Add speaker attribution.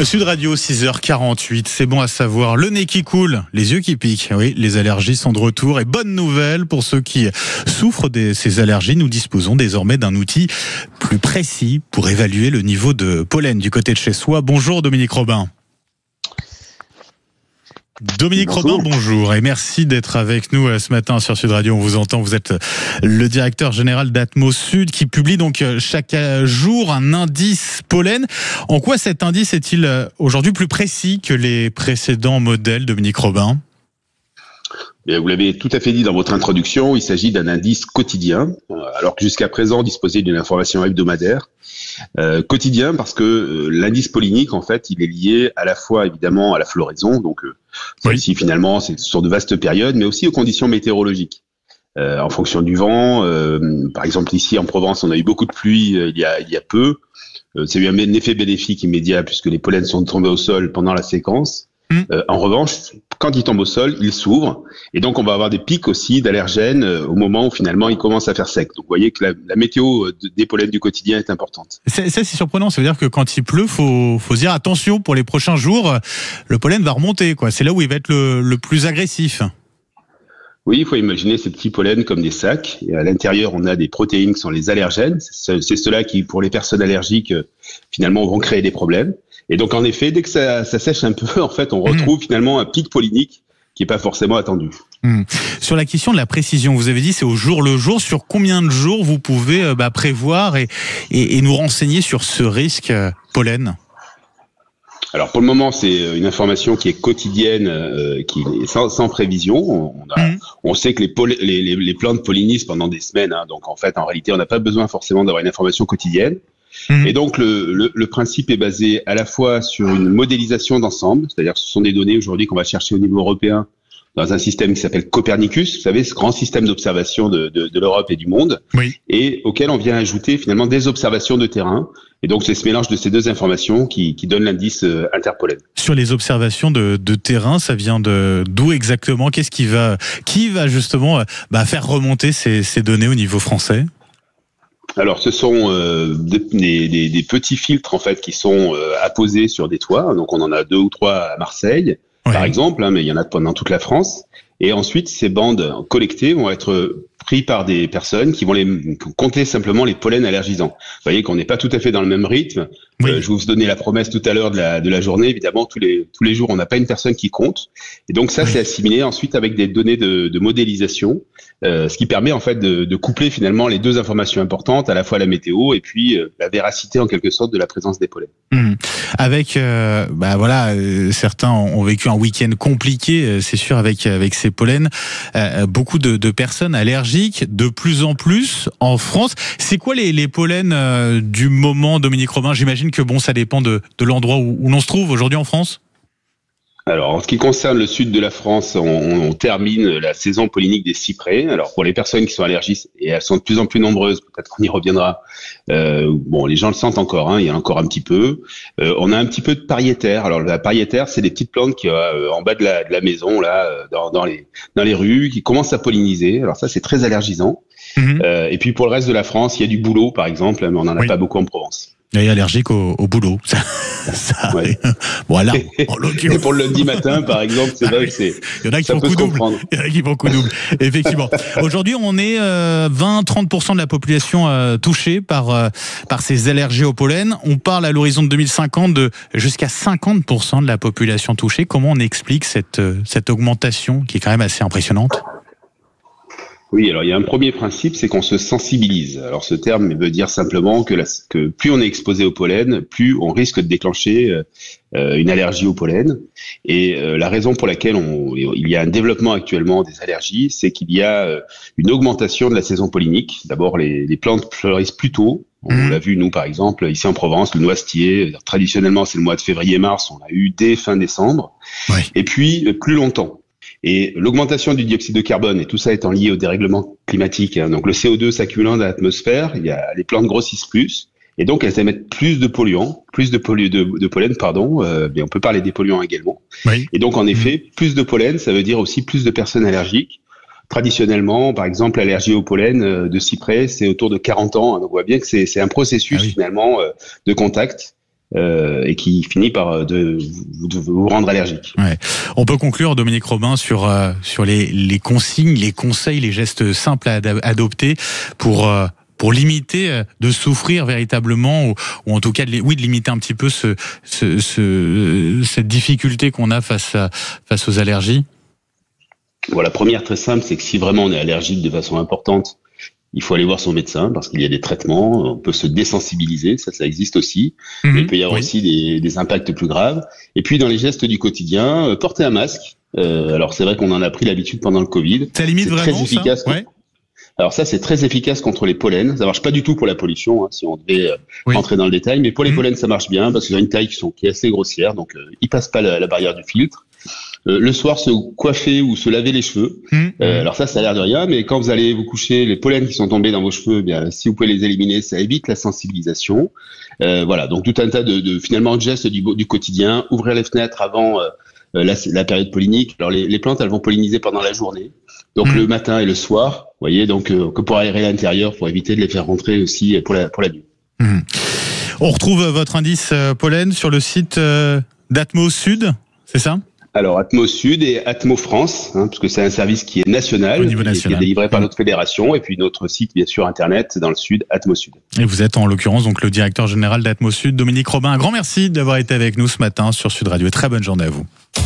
Speaker 1: Sud Radio, 6h48, c'est bon à savoir. Le nez qui coule, les yeux qui piquent. Oui, les allergies sont de retour. Et bonne nouvelle pour ceux qui souffrent de ces allergies. Nous disposons désormais d'un outil plus précis pour évaluer le niveau de pollen du côté de chez soi. Bonjour Dominique Robin. Dominique Robin, bonjour et merci d'être avec nous ce matin sur Sud Radio. On vous entend, vous êtes le directeur général d'Atmos Sud qui publie donc chaque jour un indice pollen. En quoi cet indice est-il aujourd'hui plus précis que les précédents modèles, Dominique Robin ?
Speaker 2: Vous l'avez tout à fait dit dans votre introduction, il s'agit d'un indice quotidien, alors que jusqu'à présent on disposait d'une information hebdomadaire. Quotidien parce que l'indice pollinique, en fait, il est lié à la fois évidemment à la floraison, donc celle-ci finalement c'est sur de vastes périodes, mais aussi aux conditions météorologiques. En fonction du vent, par exemple ici en Provence, on a eu beaucoup de pluie il y a peu. C'est eu un effet bénéfique immédiat puisque les pollens sont tombés au sol pendant la séquence. En revanche, quand il tombe au sol, il s'ouvre et donc on va avoir des pics aussi d'allergènes au moment où finalement il commence à faire sec. Donc vous voyez que la météo des pollens du quotidien est importante.
Speaker 1: Ça c'est surprenant, ça veut dire que quand il pleut, faut se dire attention pour les prochains jours, le pollen va remonter, quoi. C'est là où il va être le plus agressif.
Speaker 2: Oui, il faut imaginer ces petits pollens comme des sacs. Et à l'intérieur, on a des protéines qui sont les allergènes. C'est ceux-là qui, pour les personnes allergiques, finalement, vont créer des problèmes. Et donc, en effet, dès que ça sèche un peu, en fait, on retrouve finalement un pic pollinique qui n'est pas forcément attendu.
Speaker 1: Sur la question de la précision, vous avez dit c'est au jour le jour. Sur combien de jours vous pouvez prévoir et nous renseigner sur ce risque pollen ?
Speaker 2: Alors pour le moment, c'est une information qui est quotidienne, qui est sans prévision. On sait que les plantes pollinisent pendant des semaines, donc en fait, en réalité, on n'a pas besoin forcément d'avoir une information quotidienne. Et donc le principe est basé à la fois sur une modélisation d'ensemble, c'est-à-dire que ce sont des données aujourd'hui qu'on va chercher au niveau européen dans un système qui s'appelle Copernicus, vous savez, ce grand système d'observation de l'Europe et du monde, et auquel on vient ajouter finalement des observations de terrain. Et donc c'est ce mélange de ces deux informations qui donne l'indice interpollen. Sur les observations de terrain, ça vient d'où exactement ? Qui va justement faire remonter ces données au niveau français ? Alors, ce sont des petits filtres en fait qui sont apposés sur des toits. Donc, on en a 2 ou 3 à Marseille, par exemple, mais il y en a dans toute la France. Et ensuite, ces bandes collectées vont être prises par des personnes qui vont compter simplement les pollens allergisants. Vous voyez qu'on n'est pas tout à fait dans le même rythme. Je vous donnais la promesse tout à l'heure de la journée. Évidemment, tous les jours, on n'a pas une personne qui compte. Et donc ça, c'est assimilé ensuite avec des données de modélisation, ce qui permet en fait de coupler finalement les deux informations importantes, à la fois la météo et puis la véracité en quelque sorte de la présence des pollens. Avec, certains ont vécu un week-end compliqué, c'est sûr, avec ces pollens. Beaucoup de personnes allergiques, de plus en plus en France. C'est quoi les pollens du moment, Dominique Robin ? J'imagine que ça dépend de l'endroit où l'on se trouve aujourd'hui en France. Alors, en ce qui concerne le sud de la France, on termine la saison pollinique des cyprès. Alors, pour les personnes qui sont allergiques, et elles sont de plus en plus nombreuses, peut-être qu'on y reviendra, les gens le sentent encore, il y en a encore un petit peu. On a un petit peu de pariétaire. Alors, la pariétaire, c'est des petites plantes qui en bas de la maison, là, dans les rues, qui commencent à polliniser. Alors ça, c'est très allergisant. Et puis, pour le reste de la France, il y a du bouleau, par exemple, mais on n'en a pas beaucoup en Provence. Et allergique au boulot. Voilà. Et pour le lundi matin, par exemple, c'est vrai que il y en a qui font coup double. Il y en a qui font coup double. Effectivement. Aujourd'hui, on est 20-30% de la population touchée par ces allergies au pollen. On parle à l'horizon de 2050 de jusqu'à 50% de la population touchée. Comment on explique cette augmentation qui est quand même assez impressionnante ? Oui, alors il y a un premier principe, c'est qu'on se sensibilise. Alors ce terme veut dire simplement que plus on est exposé au pollen, plus on risque de déclencher une allergie au pollen. Et la raison pour laquelle il y a un développement actuellement des allergies, c'est qu'il y a une augmentation de la saison pollinique. D'abord, les plantes fleurissent plus tôt. On l'a vu, nous, par exemple, ici en Provence, le noisetier, traditionnellement, c'est le mois de février-mars, on a eu dès fin décembre. Et puis, plus longtemps. Et l'augmentation du dioxyde de carbone, et tout ça étant lié au dérèglement climatique, donc le CO2 s'accumulant dans l'atmosphère, les plantes grossissent plus, et donc elles émettent plus de polluants, de pollen, on peut parler des polluants également. Et donc en effet, plus de pollen, ça veut dire aussi plus de personnes allergiques. Traditionnellement, par exemple, l'allergie au pollen de cyprès, c'est autour de 40 ans, donc on voit bien que c'est un processus finalement de contact et qui finit par de vous rendre allergique.
Speaker 1: Ouais. On peut conclure, Dominique Robin, sur les consignes, les conseils, les gestes simples à adopter pour limiter de souffrir véritablement, ou en tout cas de limiter un petit peu cette difficulté qu'on a face aux allergies.
Speaker 2: Bon, la première très simple, c'est que si vraiment on est allergique de façon importante, il faut aller voir son médecin parce qu'il y a des traitements, on peut se désensibiliser, ça existe aussi. Mais il peut y avoir aussi des impacts plus graves. Et puis dans les gestes du quotidien, porter un masque. Alors c'est vrai qu'on en a pris l'habitude pendant le Covid.
Speaker 1: Ça limite vraiment
Speaker 2: très efficace.
Speaker 1: Ça
Speaker 2: Alors ça, c'est très efficace contre les pollens. Ça marche pas du tout pour la pollution, si on devait rentrer dans le détail. Mais pour les pollens, ça marche bien parce qu'ils ont une taille qui est assez grossière, donc ils passent pas la barrière du filtre. Le soir, se coiffer ou se laver les cheveux. Alors ça a l'air de rien, mais quand vous allez vous coucher, les pollens qui sont tombés dans vos cheveux, eh bien, si vous pouvez les éliminer, ça évite la sensibilisation. Voilà, donc tout un tas finalement de gestes du quotidien. Ouvrir les fenêtres avant la période pollinique. Alors les plantes, elles vont polliniser pendant la journée, donc le matin et le soir. Vous voyez, donc que pour aérer l'intérieur, pour éviter de les faire rentrer aussi pour la nuit.
Speaker 1: On retrouve votre indice pollen sur le site d'Atmo Sud, c'est ça ?
Speaker 2: Alors, Atmo Sud et Atmo France, parce que c'est un service qui est national,
Speaker 1: au niveau national,
Speaker 2: qui est délivré par notre fédération, et puis notre site, bien sûr, internet, dans le Sud, Atmo Sud.
Speaker 1: Et vous êtes en l'occurrence donc le directeur général d'Atmo Sud, Dominique Robin. Un grand merci d'avoir été avec nous ce matin sur Sud Radio. Et très bonne journée à vous.